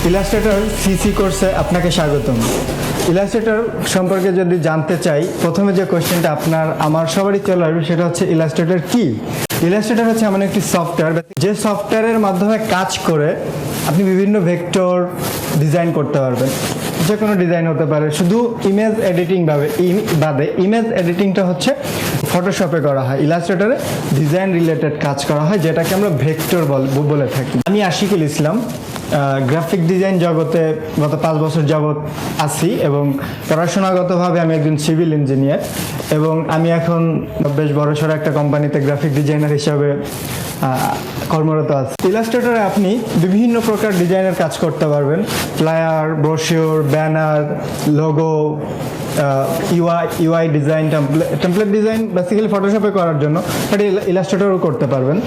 Illustrator CC কোর্সে আপনাকে স্বাগতম। ইলাস্ট্রেটর সম্পর্কে যদি জানতে চাই, প্রথমে যে কোশ্চেনটা আমার সবারই চলে আসবে সেটা হচ্ছে ইলাস্ট্রেটর কি। ইলাস্ট্রেটর হচ্ছে এমন একটি সফটওয়্যার, যে সফটওয়্যারের মাধ্যমে কাজ করে আপনি বিভিন্ন ভেক্টর ডিজাইন করতে পারবেন। যে কোনো ডিজাইন হতে পারে, শুধু ইমেজ এডিটিং বাদে ইমেজ এডিটিংটা হচ্ছে ফটোশপে করা হয়, ইলাস্ট্রেটরে ডিজাইন রিলেটেড কাজ করা হয়, যেটাকে আমরা ভেক্টর বলে থাকি। আমি আশিকুল ইসলাম, গ্রাফিক ডিজাইন জগতে গত 5 বছর যাবৎ আছি এবং পড়াশোনাগতভাবে আমি একজন সিভিল ইঞ্জিনিয়ার এবং আমি এখন বেশ বড়সড় একটা কোম্পানিতে গ্রাফিক ডিজাইনার হিসাবে কর্মরত আছি। ইলাস্ট্রেটরে আপনি বিভিন্ন প্রকার ডিজাইনের কাজ করতে পারবেন, flyer, brochure, banner, logo, UI design, template design basically ফটোশপে করার জন্য, বাট ইলাস্ট্রেটরও করতে পারবেন।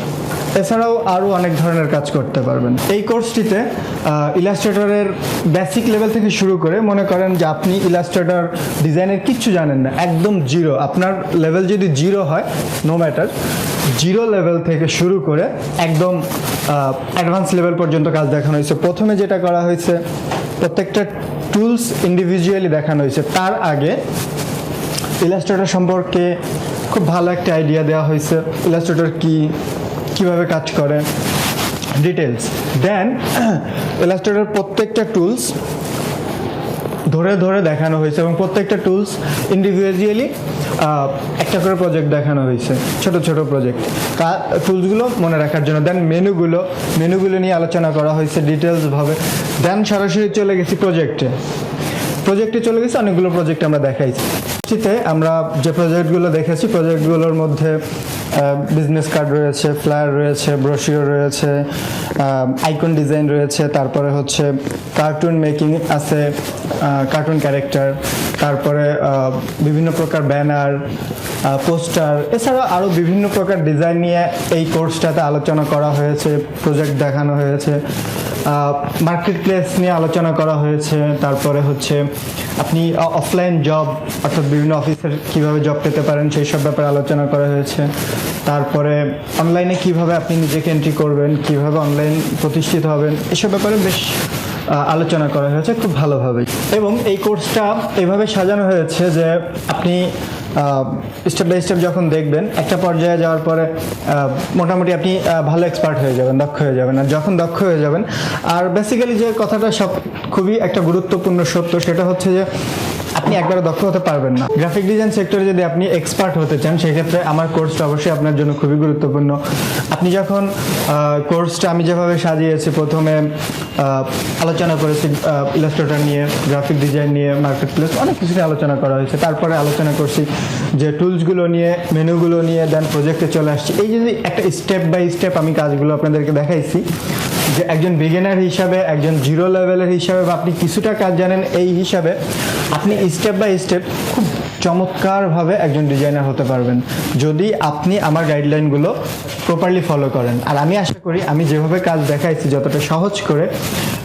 এছাড়াও আরও অনেক ধরনের কাজ করতে পারবেন। এই কোর্সটিতে ইলাস্ট্রেটরের বেসিক লেভেল থেকে শুরু করে, মনে করেন যে আপনি ইলাস্ট্রেটর ডিজাইনের কিচ্ছু জানেন না, একদম জিরো, আপনার লেভেল যদি জিরো হয়, নো ম্যাটার, জিরো লেভেল থেকে শুরু করে একদম অ্যাডভান্স লেভেল পর্যন্ত কাজ দেখানো হয়েছে। প্রথমে যেটা করা হয়েছে, প্রত্যেকটা টুলস ইন্ডিভিজুয়ালি দেখানো হয়েছে। তার আগে ইলাস্ট্রেটর সম্পর্কে খুব ভালো একটা আইডিয়া দেওয়া হয়েছে, ইলাস্ট্রেটর কি, কিভাবে কাজ করে, ডিটেলস। দেন ইলাস্ট্রেটর প্রত্যেকটা টুলস ধরে ধরে দেখানো হয়েছে এবং প্রত্যেকটা টুলস ইন্ডিভিজুয়ালি একটা করে প্রজেক্ট দেখানো হয়েছে, ছোট ছোট প্রজেক্ট, টুলসগুলো মনে রাখার জন্য। দেন মেনুগুলো নিয়ে আলোচনা করা হয়েছে ডিটেলসভাবে। দেন সরাসরি চলে গেছি প্রজেক্টে চলে গেছি, অনেকগুলো প্রজেক্ট আমরা দেখাইছি। আমরা যে প্রজেক্টগুলো দেখেছি, প্রজেক্টগুলোর মধ্যে বিজনেস কার্ড রয়েছে, ফ্লায়ার রয়েছে, ব্রোশিওর রয়েছে, আইকন ডিজাইন রয়েছে, তারপরে হচ্ছে কার্টুন মেকিং আছে, কার্টুন ক্যারেক্টার, তারপরে বিভিন্ন প্রকার ব্যানার, পোস্টার, এছাড়া আরও বিভিন্ন প্রকার ডিজাইন নিয়ে এই কোর্সটাতে আলোচনা করা হয়েছে, প্রজেক্ট দেখানো হয়েছে, মার্কেট প্লেস নিয়ে আলোচনা করা হয়েছে, তারপরে হচ্ছে আপনি অফলাইন জব অর্থাৎ বিভিন্ন অফিসের কীভাবে জব পেতে পারেন সেই সব ব্যাপারে আলোচনা করা হয়েছে, তারপরে অনলাইনে কিভাবে আপনি নিজেকে এন্ট্রি করবেন, কিভাবে অনলাইন প্রতিষ্ঠিত হবেন, এসব ব্যাপারে বেশ আলোচনা করা হয়েছে খুব ভালোভাবে। এবং এই কোর্সটা এভাবে সাজানো হয়েছে যে আপনি স্টেপ বাই স্টেপ যখন দেখবেন, একটা পর্যায়ে যাওয়ার পরে মোটামুটি আপনি ভালো এক্সপার্ট হয়ে যাবেন, দক্ষ হয়ে যাবেন। আর যখন দক্ষ হয়ে যাবেন, আর বেসিক্যালি যে কথাটা খুবই একটা গুরুত্বপূর্ণ সত্য, সেটা হচ্ছে যে আপনি একবারে দক্ষ হতে পারবেন না। গ্রাফিক ডিজাইন সেক্টরে যদি আপনি এক্সপার্ট হতে চান, সেক্ষেত্রে আমার কোর্সটা অবশ্যই আপনার জন্য খুবই গুরুত্বপূর্ণ। আপনি যখন কোর্সটা আমি যেভাবে সাজিয়েছি, প্রথমে আলোচনা করেছি ইলাস্ট্রেটর নিয়ে, গ্রাফিক ডিজাইন নিয়ে, মার্কেট প্লেস, অনেক কিছু নিয়ে আলোচনা করা হয়েছে। তারপরে আলোচনা করছি যে টুলসগুলো নিয়ে, মেনুগুলো নিয়ে, দেন প্রজেক্টে চলে আসছি। এই যদি একটা স্টেপ বাই স্টেপ আমি কাজগুলো আপনাদেরকে দেখাইছি, যে একজন বিগিনার হিসাবে, একজন জিরো লেভেলের হিসাবে, বা আপনি কিছুটা কাজ জানেন এই হিসাবে, আপনি স্টেপ বাই স্টেপ খুব চমৎকারভাবে একজন ডিজাইনার হতে পারবেন যদি আপনি আমার গাইডলাইনগুলো প্রপারলি ফলো করেন। আর আমি আশা করি আমি যেভাবে কাজ দেখাইছি, যতটা সহজ করে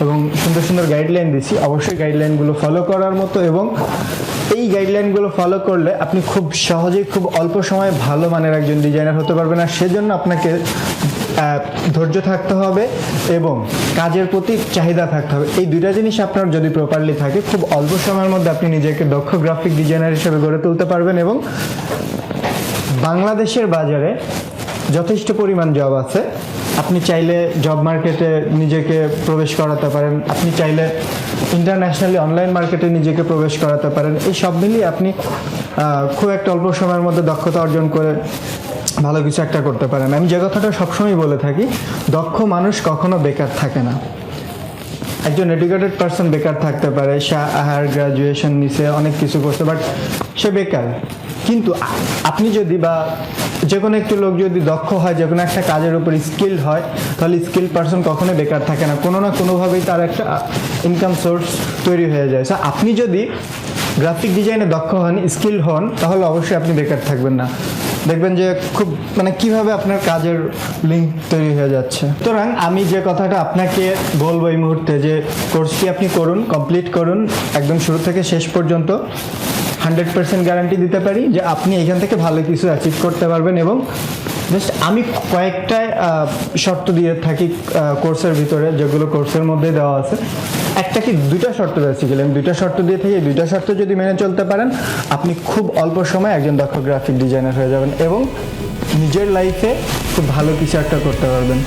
এবং সুন্দর সুন্দর গাইডলাইন দিচ্ছি, অবশ্যই গাইডলাইনগুলো ফলো করার মতো, এবং এই গাইডলাইনগুলো ফলো করলে আপনি খুব সহজেই, খুব অল্প সময়ে ভালো মানের একজন ডিজাইনার হতে পারবেন। আর সেজন্য আপনাকে ধৈর্য থাকতে হবে এবং কাজের প্রতি চাহিদা থাকতে হবে। এই দুইটা জিনিস আপনার যদি প্রপারলি থাকে, খুব অল্প সময়ের মধ্যে আপনি নিজেকে দক্ষ গ্রাফিক ডিজাইনার হিসেবে গড়ে তুলতে পারবেন। এবং বাংলাদেশের বাজারে যথেষ্ট পরিমাণ জব আছে, আপনি চাইলে জব মার্কেটে নিজেকে প্রবেশ করাতে পারেন, আপনি চাইলে ইন্টারন্যাশনালি অনলাইন মার্কেটে নিজেকে প্রবেশ করাতে পারেন। এই সব মিলিয়ে আপনি খুব একটা অল্প সময়ের মধ্যে দক্ষতা অর্জন করে ভালো কিছু একটা করতে পারেন। আমি যে কথাটা সবসময় বলে থাকি, দক্ষ মানুষ কখনো বেকার থাকে না। একজন এডুকেটেড পারসন বেকার থাকতে পারে, সে হায়ার গ্রাজুয়েশন নিচে অনেক কিছু করছে, বাট সে বেকার। কিন্তু আপনি যদি, বা যে কোনো একটি লোক যদি দক্ষ হয়, যে কোনো একটা কাজের উপর স্কিল্ড হয়, তাহলে স্কিল্ড পারসন কখনোই বেকার থাকে না, কোনো না কোনোভাবেই তার একটা ইনকাম সোর্স তৈরি হয়ে যায়। আপনি যদি গ্রাফিক ডিজাইনে দক্ষ হন, স্কিল্ড হন, তাহলে অবশ্যই আপনি বেকার থাকবেন না। দেখবেন যে খুব কিভাবে আপনার কাজের লিঙ্ক তৈরি হয়ে যাচ্ছে। সুতরাং আমি যে কথাটা আপনাকে বলবো এই মুহূর্তে, যে কোর্সটি আপনি করুন, কমপ্লিট করুন, একদম শুরু থেকে শেষ পর্যন্ত 100% গ্যারান্টি দিতে পারি যে আপনি এখান থেকে ভালো কিছু অ্যাচিভ করতে পারবেন এবং জাস্ট আমি কয়েকটা শর্ত দিয়ে থাকি কোর্সের ভিতরে, যেগুলো কোর্সের মধ্যে দেওয়া আছে। একটা কি দুইটা শর্ত বেসিক্যালি আমি দুইটা শর্ত দিয়ে থাকি। দুইটা শর্ত যদি মেনে চলতে পারেন, আপনি খুব অল্প সময়ে একজন দক্ষ গ্রাফিক ডিজাইনার হয়ে যাবেন এবং নিজের লাইফে খুব ভালো কিছু একটা করতে পারবেন।